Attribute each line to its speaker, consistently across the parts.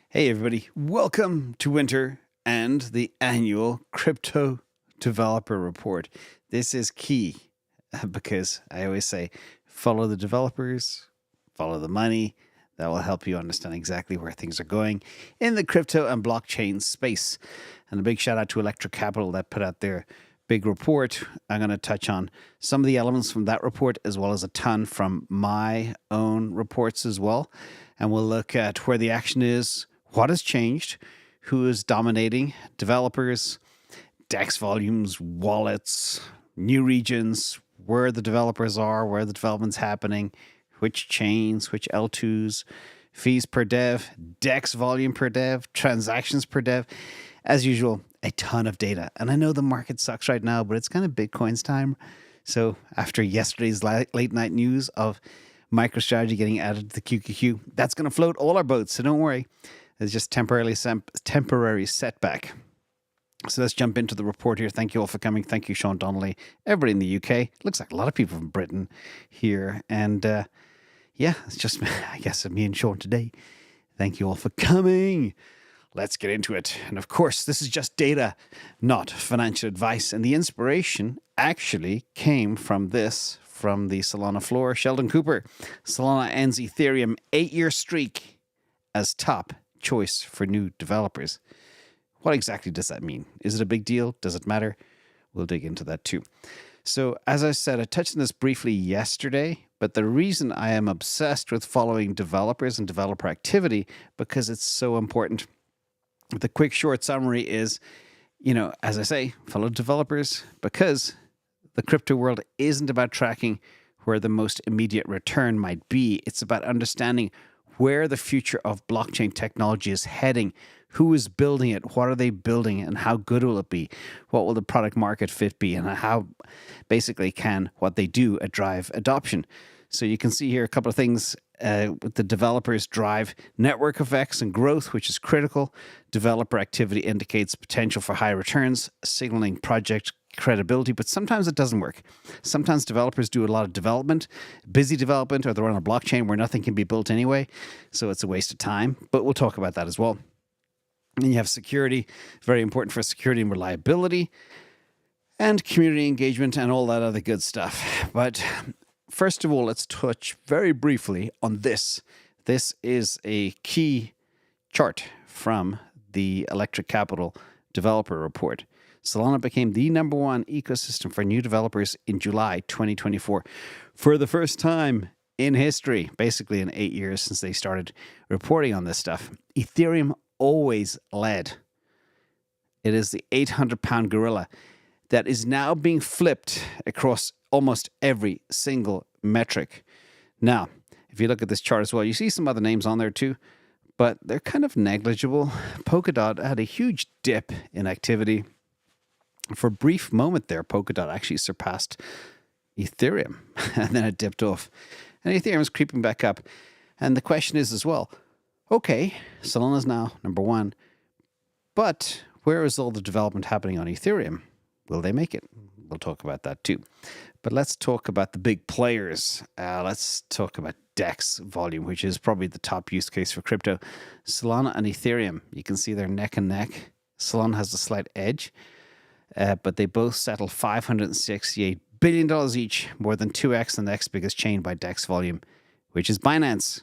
Speaker 1: Hey everybody, welcome to winter and the annual Crypto Developer Report. This is key because I always say follow the developers, follow the money. That will help you understand exactly where things are going in the crypto and blockchain space. And a big shout out to Electric Capital that put out their big report. I'm going to touch on some of the elements from that report as well as a ton from my own reports as well. And we'll look at where the action is, what has changed, who is dominating, developers, DEX volumes, wallets, new regions, where the developers are, where the development's happening, which chains, which L2s, fees per dev, DEX volume per dev, transactions per dev. As usual, a ton of data. And I know the market sucks right now, but it's kind of Bitcoin's time. So after yesterday's late night news of MicroStrategy getting added to the QQQ, that's going to float all our boats. So don't worry. It's just temporary setback. So let's jump into the report here. Thank you all for coming. Thank you, Sean Donnelly, everybody in the UK. Looks like a lot of people from Britain here. And yeah, it's just, I guess, me and Sean today. Thank you all for coming. Let's get into it. And of course, this is just data, not financial advice. And the inspiration actually came from this, from the Solana floor. Sheldon Cooper, Solana ends Ethereum 8-year streak as top choice for new developers. What exactly does that mean? Is it a big deal? Does it matter? We'll dig into that too. So as I said, I touched on this briefly yesterday, but the reason I am obsessed with following developers and developer activity, because it's so important. The quick short summary is, as I say, follow developers, because the crypto world isn't about tracking where the most immediate return might be. It's about understanding where the future of blockchain technology is heading, who is building it, what are they building, and how good will it be? What will the product market fit be, and how basically can what they do drive adoption? So you can see here a couple of things. The developers drive network effects and growth, which is critical. Developer activity indicates potential for high returns, signaling project credibility, but sometimes it doesn't work. Sometimes developers do a lot of development, busy development, or they're on a blockchain where nothing can be built anyway, so it's a waste of time, but we'll talk about that as well. And you have security, very important for security and reliability, and community engagement and all that other good stuff. But first of all, let's touch very briefly on this. This is a key chart from the Electric Capital developer report. Solana became the #1 ecosystem for new developers in July 2024 for the first time in history, basically in 8 years since they started reporting on this stuff. Ethereum always led. It is the 800-pound gorilla that is now being flipped across almost every single metric. Now, if you look at this chart as well, you see some other names on there too, but they're kind of negligible. Polkadot had a huge dip in activity. For a brief moment there, Polkadot actually surpassed Ethereum, and then it dipped off. And Ethereum is creeping back up. And the question is as well, okay, Solana is now #1, but where is all the development happening on Ethereum? Will they make it? We'll talk about that too. But let's talk about the big players. Let's talk about DEX volume, which is probably the top use case for crypto. Solana and Ethereum, you can see they're neck and neck. Solana has a slight edge, but they both settle $568 billion each, more than 2x the next biggest chain by DEX volume, which is Binance.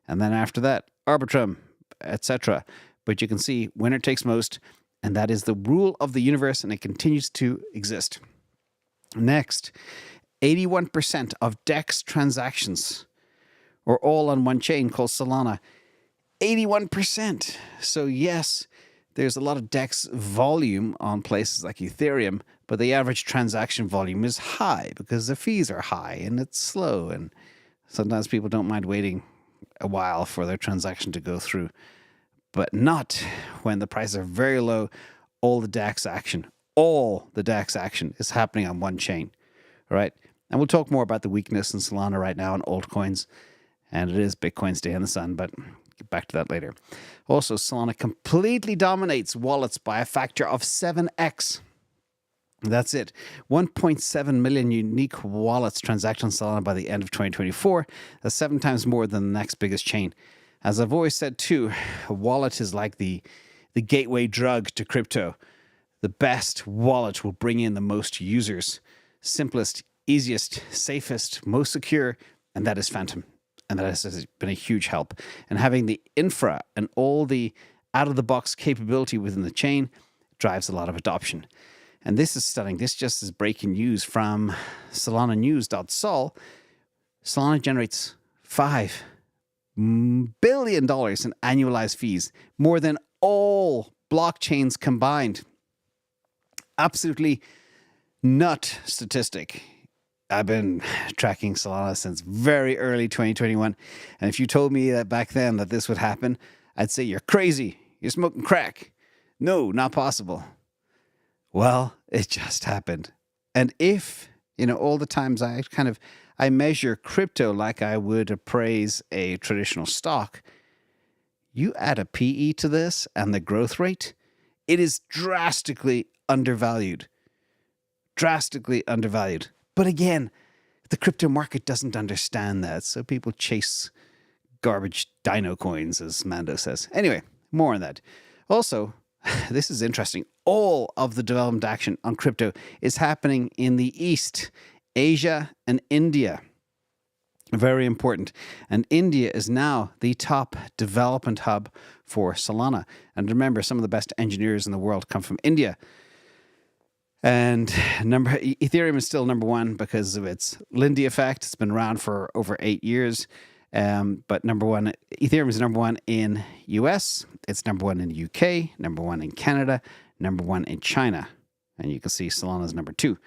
Speaker 1: And then after that, Arbitrum, etc. But you can see winner takes most, and that is the rule of the universe, and it continues to exist. Next, 81% of DEX transactions are all on one chain called Solana. 81%. So yes, there's a lot of DEX volume on places like Ethereum, but the average transaction volume is high because the fees are high and it's slow, and sometimes people don't mind waiting a while for their transaction to go through. But not when the prices are very low. All the DEX action is happening on one chain, right? And we'll talk more about the weakness in Solana right now and altcoins, and it is Bitcoin's day in the sun, but get back to that later. Also, Solana completely dominates wallets by a factor of 7x. That's it. 1.7 million unique wallets transact on Solana by the end of 2024. That's 7 times more than the next biggest chain. As I've always said too, a wallet is like the gateway drug to crypto. The best wallet will bring in the most users, simplest, easiest, safest, most secure, and that is Phantom. And that has been a huge help. And having the infra and all the out-of-the-box capability within the chain drives a lot of adoption. And this is stunning. This just is breaking news from SolanaNews.sol. Solana generates $5 billion in annualized fees, more than all blockchains combined. Absolutely nut statistic. I've been tracking Solana since very early 2021. And if you told me that back then that this would happen, I'd say you're crazy. You're smoking crack. No, not possible. Well, it just happened. And if, all the times I measure crypto like I would appraise a traditional stock, you add a PE to this and the growth rate, it is drastically undervalued. Drastically undervalued. But again, the crypto market doesn't understand that, so people chase garbage dino coins, as Mando says. Anyway, more on that. Also, this is interesting. All of the development action on crypto is happening in the East, Asia, and India. Very important. And India is now the top development hub for Solana. And remember, some of the best engineers in the world come from India. And Ethereum is still number one because of its Lindy effect. It's been around for over 8 years. But Ethereum is number one in US. It's number one in the UK, number one in Canada, number one in China. And you can see Solana is number two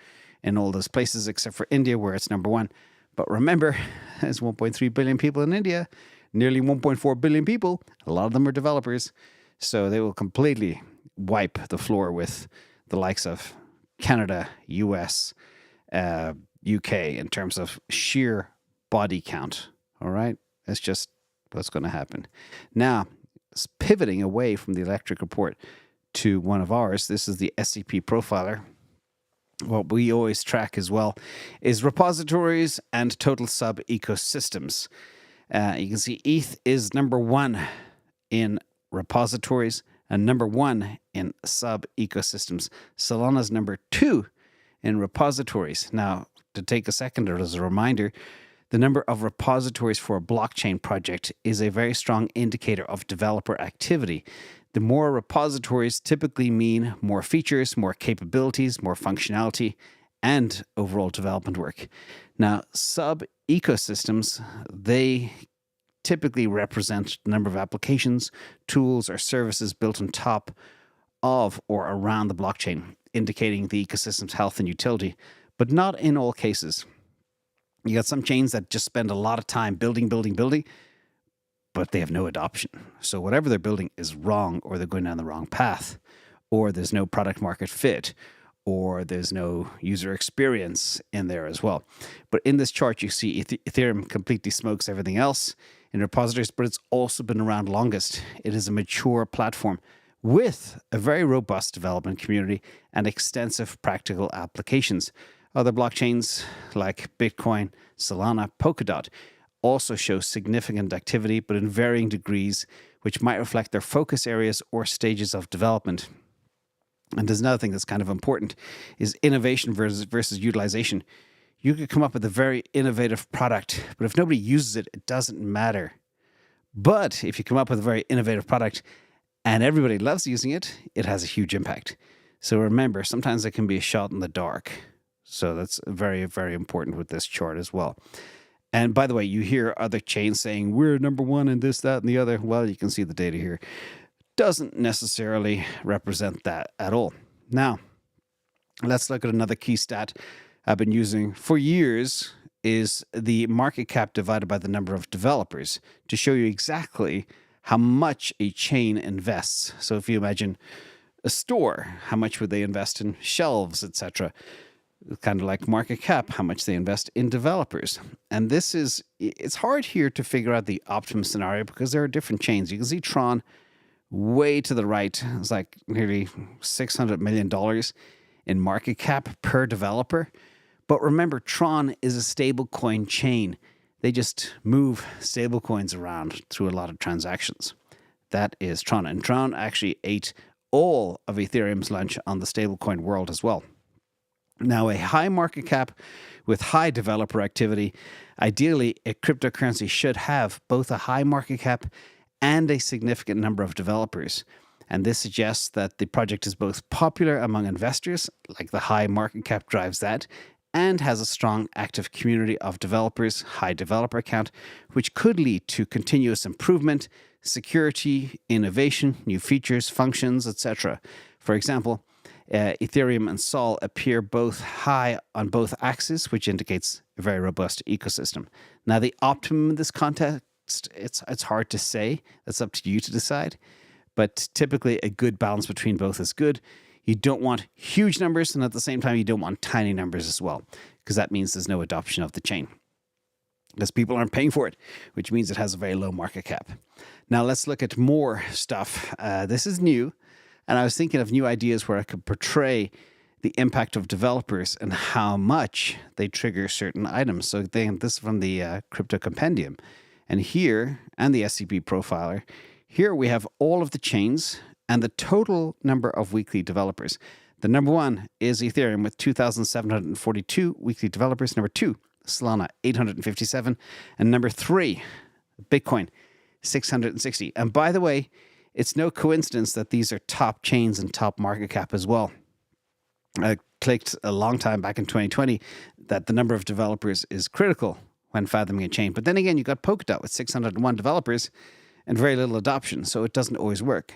Speaker 1: in all those places except for India where it's number one. But remember, there's 1.3 billion people in India, nearly 1.4 billion people. A lot of them are developers. So they will completely wipe the floor with the likes of Canada, US, UK in terms of sheer body count. All right? That's just what's going to happen. Now, pivoting away from the electric report to one of ours, this is the SCP profiler. What we always track as well is repositories and total sub ecosystems. You can see ETH is number one in repositories and number one in sub ecosystems. Solana's number two in repositories. Now, to take a second, or as a reminder, the number of repositories for a blockchain project is a very strong indicator of developer activity. The more repositories typically mean more features, more capabilities, more functionality, and overall development work. Now, sub-ecosystems, they typically represent the number of applications, tools, or services built on top of or around the blockchain, indicating the ecosystem's health and utility, but not in all cases. You got some chains that just spend a lot of time building, but they have no adoption. So whatever they're building is wrong, or they're going down the wrong path, or there's no product market fit, or there's no user experience in there as well. But in this chart, you see Ethereum completely smokes everything else in repositories, but it's also been around longest. It is a mature platform with a very robust development community and extensive practical applications. Other blockchains like Bitcoin, Solana, Polkadot also show significant activity, but in varying degrees, which might reflect their focus areas or stages of development. And there's another thing that's kind of important, is innovation versus utilization. You could come up with a very innovative product, but if nobody uses it, it doesn't matter. But if you come up with a very innovative product and everybody loves using it, it has a huge impact. So remember, sometimes it can be a shot in the dark. So that's very, very important with this chart as well. And by the way, you hear other chains saying, we're number one in this, that, and the other. Well, you can see the data here. Doesn't necessarily represent that at all. Now, let's look at another key stat I've been using for years, is the market cap divided by the number of developers, to show you exactly how much a chain invests. So if you imagine a store, how much would they invest in shelves, etc.? Kind of like market cap, how much they invest in developers. And it's hard here to figure out the optimum scenario because there are different chains. You can see TRON way to the right. It's like nearly $600 million in market cap per developer. But remember, TRON is a stable coin chain. They just move stablecoins around through a lot of transactions. That is TRON. And TRON actually ate all of Ethereum's lunch on the stablecoin world as well. Now, a high market cap with high developer activity, ideally, a cryptocurrency should have both a high market cap and a significant number of developers. And this suggests that the project is both popular among investors, like the high market cap drives that, and has a strong active community of developers, high developer count, which could lead to continuous improvement, security, innovation, new features, functions, etc. For example, Ethereum and Sol appear both high on both axes, which indicates a very robust ecosystem. Now, the optimum in this context, it's hard to say. That's up to you to decide. But typically, a good balance between both is good. You don't want huge numbers, and at the same time, you don't want tiny numbers as well, because that means there's no adoption of the chain, because people aren't paying for it, which means it has a very low market cap. Now, let's look at more stuff. This is new. And I was thinking of new ideas where I could portray the impact of developers and how much they trigger certain items. So then this is from the Crypto Compendium. And here, and the SCP Profiler, here we have all of the chains and the total number of weekly developers. The number one is Ethereum with 2,742 weekly developers. Number two, Solana, 857. And number three, Bitcoin, 660. And by the way, it's no coincidence that these are top chains and top market cap as well. I clicked a long time back in 2020 that the number of developers is critical when fathoming a chain. But then again, you got Polkadot with 601 developers and very little adoption, so it doesn't always work.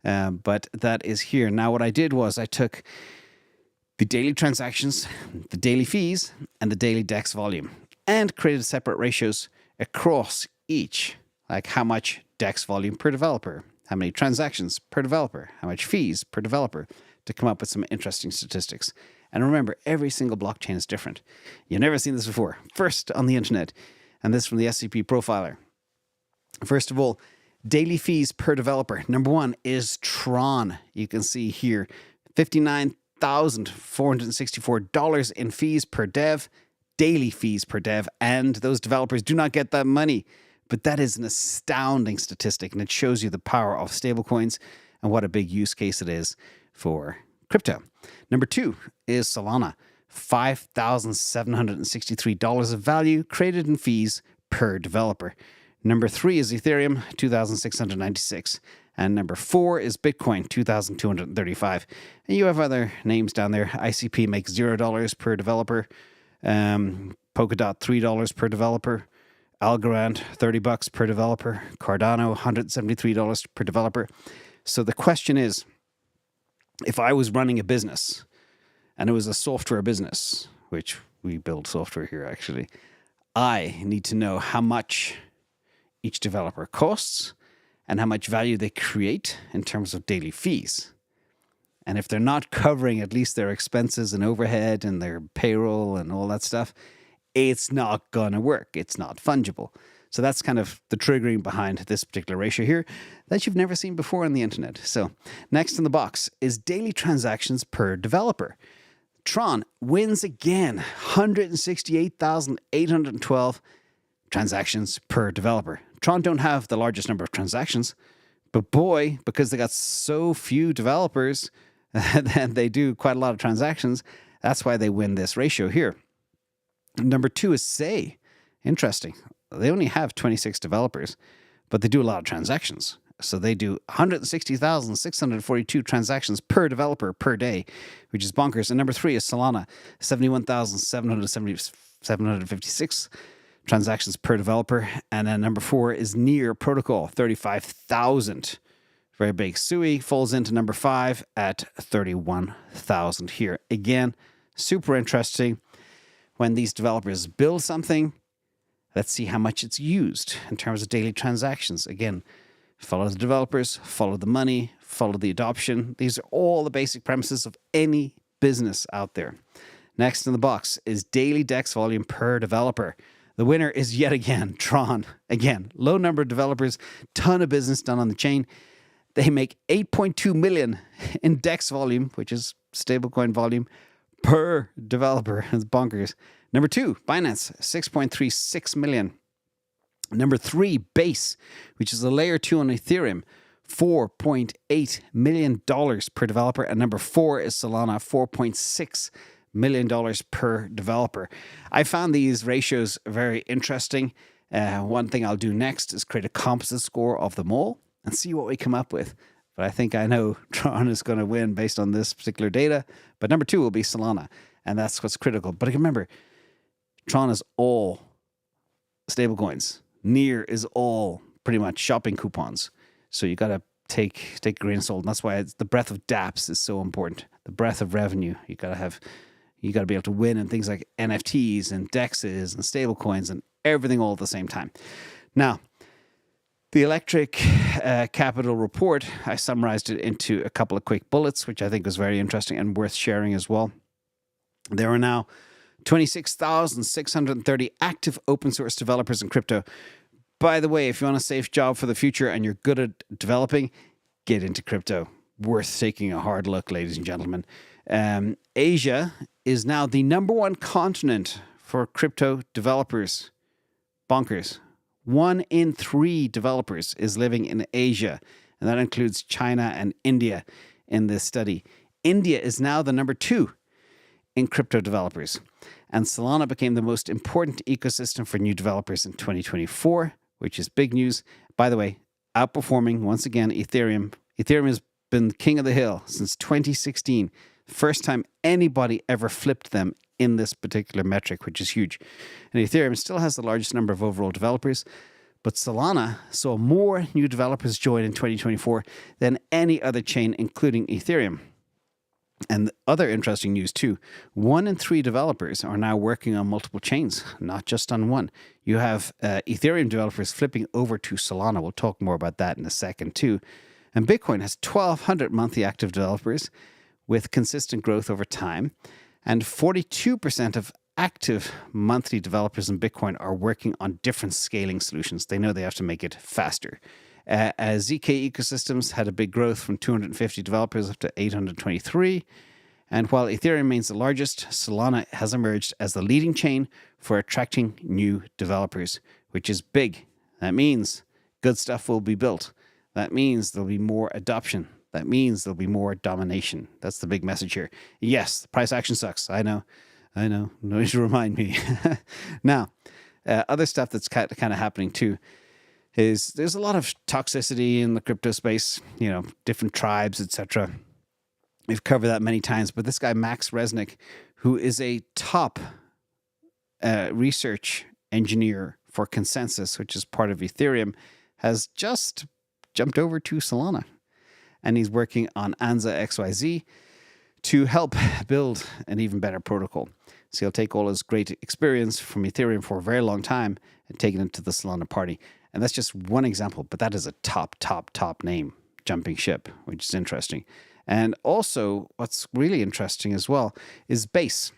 Speaker 1: But that is here. Now, what I did was I took the daily transactions, the daily fees, and the daily DEX volume, and created separate ratios across each, like how much DEX volume per developer, how many transactions per developer, how much fees per developer, to come up with some interesting statistics. And remember, every single blockchain is different. You've never seen this before. First on the internet, and this from the SCP Profiler. First of all, daily fees per developer. Number one is TRON. You can see here, $59,464 in fees per dev, daily fees per dev, and those developers do not get that money. But that is an astounding statistic, and it shows you the power of stablecoins and what a big use case it is for crypto. Number two is Solana, $5,763 of value created in fees per developer. Number three is Ethereum, $2,696. And number four is Bitcoin, $2,235. And you have other names down there. ICP makes $0 per developer. Polkadot, $3 per developer. Algorand, $30 per developer. Cardano, $173 per developer. So the question is, if I was running a business, and it was a software business, which we build software here actually, I need to know how much each developer costs and how much value they create in terms of daily fees. And if they're not covering at least their expenses and overhead and their payroll and all that stuff, it's not going to work. It's not fungible. So that's kind of the triggering behind this particular ratio here that you've never seen before on the internet. So next in the box is daily transactions per developer. TRON wins again, 168,812 transactions per developer. TRON don't have the largest number of transactions, but boy, because they got so few developers and they do quite a lot of transactions, that's why they win this ratio here. Number two is Say. Interesting. They only have 26 developers, but they do a lot of transactions. So they do 160,642 transactions per developer per day, which is bonkers. And number three is Solana, 71,756 transactions per developer. And then number four is Near Protocol, 35,000. Very big. Sui falls into number five at 31,000 here. Again, super interesting. When these developers build something, let's see how much it's used in terms of daily transactions. Again, follow the developers, follow the money, follow the adoption. These are all the basic premises of any business out there. Next in the box is daily DEX volume per developer. The winner is yet again TRON. Again, low number of developers, ton of business done on the chain. They make 8.2 million in DEX volume, which is stablecoin volume, per developer. It's bonkers. Number 2, Binance, 6.36 million. Number 3, Base, which is a layer 2 on Ethereum, $4.8 million per developer. And number 4 is Solana, $4.6 million per developer. I found these ratios very interesting. One thing I'll do next is create a composite score of them all and see what we come up with. But I think I know TRON is going to win based on this particular data. But number 2 will be Solana, and that's what's critical. But remember, TRON is all stablecoins. Near is all pretty much shopping coupons. So you got to take a grain of salt. And that's why the breadth of dApps is so important. The breadth of revenue. You got to be able to win in things like NFTs and DEXs and stablecoins and everything all at the same time. Now, the Electric Capital report, I summarized it into a couple of quick bullets, which I think was very interesting and worth sharing as well. There are now 26,630 active open source developers in crypto. By the way, if you want a safe job for the future and you're good at developing, get into crypto. Worth taking a hard look, ladies and gentlemen. Asia is now the number 1 continent for crypto developers. Bonkers. 1 in 3 developers is living in Asia, and that includes China and India in this study. India is now the number 2 in crypto developers. And Solana became the most important ecosystem for new developers in 2024, which is big news. By the way, outperforming, once again, Ethereum. Ethereum has been king of the hill since 2016. First time anybody ever flipped them in this particular metric, which is huge. And Ethereum still has the largest number of overall developers, but Solana saw more new developers join in 2024 than any other chain, including Ethereum. And other interesting news too, 1 in 3 developers are now working on multiple chains, not just on one. You have Ethereum developers flipping over to Solana. We'll talk more about that in a second too. And Bitcoin has 1,200 monthly active developers with consistent growth over time. And 42% of active monthly developers in Bitcoin are working on different scaling solutions. They know they have to make it faster. ZK Ecosystems had a big growth from 250 developers up to 823. And while Ethereum remains the largest, Solana has emerged as the leading chain for attracting new developers, which is big. That means good stuff will be built. That means there'll be more adoption. That means there'll be more domination. That's the big message here. Yes, the price action sucks. I know. No need to remind me. Now, other stuff that's kind of happening too is there's a lot of toxicity in the crypto space, different tribes, etc. We've covered that many times, but this guy, Max Resnick, who is a top research engineer for Consensus, which is part of Ethereum, has just jumped over to Solana. And he's working on ANZA XYZ to help build an even better protocol. So he'll take all his great experience from Ethereum for a very long time and take it into the Solana party. And that's just one example, but that is a top name jumping ship, which is interesting. And also, what's really interesting as well is Base.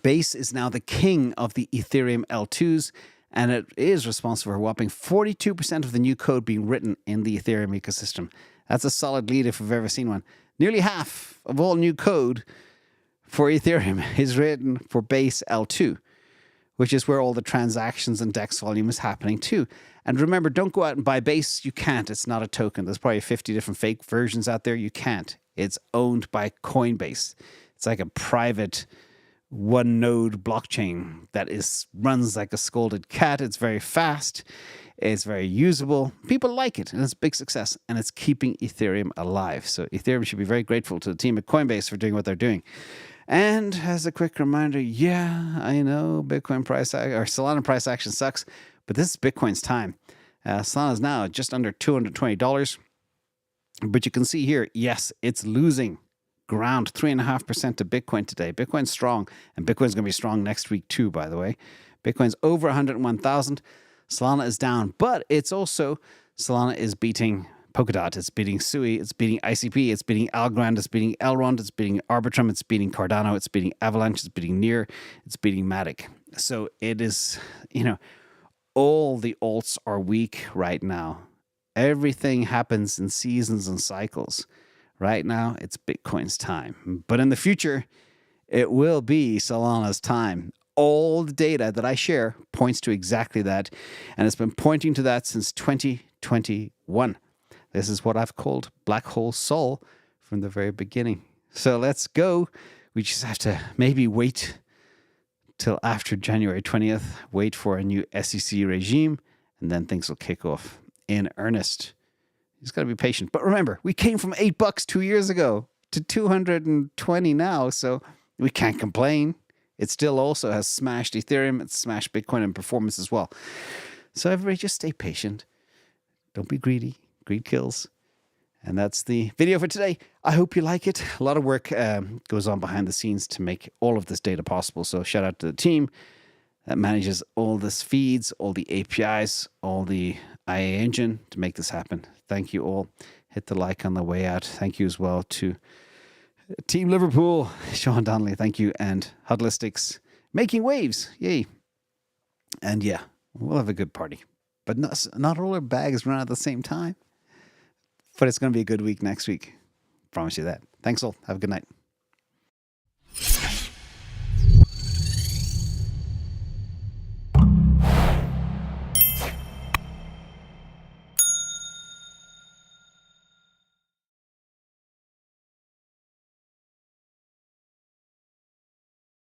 Speaker 1: Base is now the king of the Ethereum L2s, and it is responsible for a whopping 42% of the new code being written in the Ethereum ecosystem. That's a solid lead if we've ever seen one. Nearly half of all new code for Ethereum is written for Base L2, which is where all the transactions and DEX volume is happening too. And remember, don't go out and buy Base. You can't. It's not a token. There's probably 50 different fake versions out there. You can't. It's owned by Coinbase. It's like a private one-node blockchain that runs like a scolded cat. It's very fast. It's very usable. People like it, and it's a big success, and it's keeping Ethereum alive. So Ethereum should be very grateful to the team at Coinbase for doing what they're doing. And as a quick reminder, yeah, I know Bitcoin price or Solana price action sucks, but this is Bitcoin's time. Solana is now just under $220. But you can see here, yes, it's losing ground, 3.5% to Bitcoin today. Bitcoin's strong, and Bitcoin's going to be strong next week too, by the way. Bitcoin's over 101,000. Solana is down, but it's also, Solana is beating Polkadot, it's beating Sui, it's beating ICP, it's beating Algorand, it's beating Elrond, it's beating Arbitrum, it's beating Cardano, it's beating Avalanche, it's beating Near, it's beating Matic. So it is, all the alts are weak right now. Everything happens in seasons and cycles. Right now, it's Bitcoin's time. But in the future, it will be Solana's time. All the data that I share points to exactly that, and it's been pointing to that since 2021. This is what I've called Black Hole Sol from the very beginning. So let's go. We just have to maybe wait till after January 20th, wait for a new SEC regime, and then things will kick off in earnest. You just got to be patient. But remember, we came from $8 2 years ago to 220 now, so we can't complain. It still also has smashed Ethereum, it's smashed Bitcoin in performance as well. So everybody just stay patient. Don't be greedy. Greed kills. And that's the video for today. I hope you like it. A lot of work goes on behind the scenes to make all of this data possible. So shout out to the team that manages all this feeds, all the APIs, all the IA engine to make this happen. Thank you all. Hit the like on the way out. Thank you as well to Team Liverpool, Sean Donnelly. Thank you. And Hodlistics making waves. Yay. And yeah, we'll have a good party. But not all our bags run at the same time. But it's going to be a good week next week. Promise you that. Thanks all. Have a good night.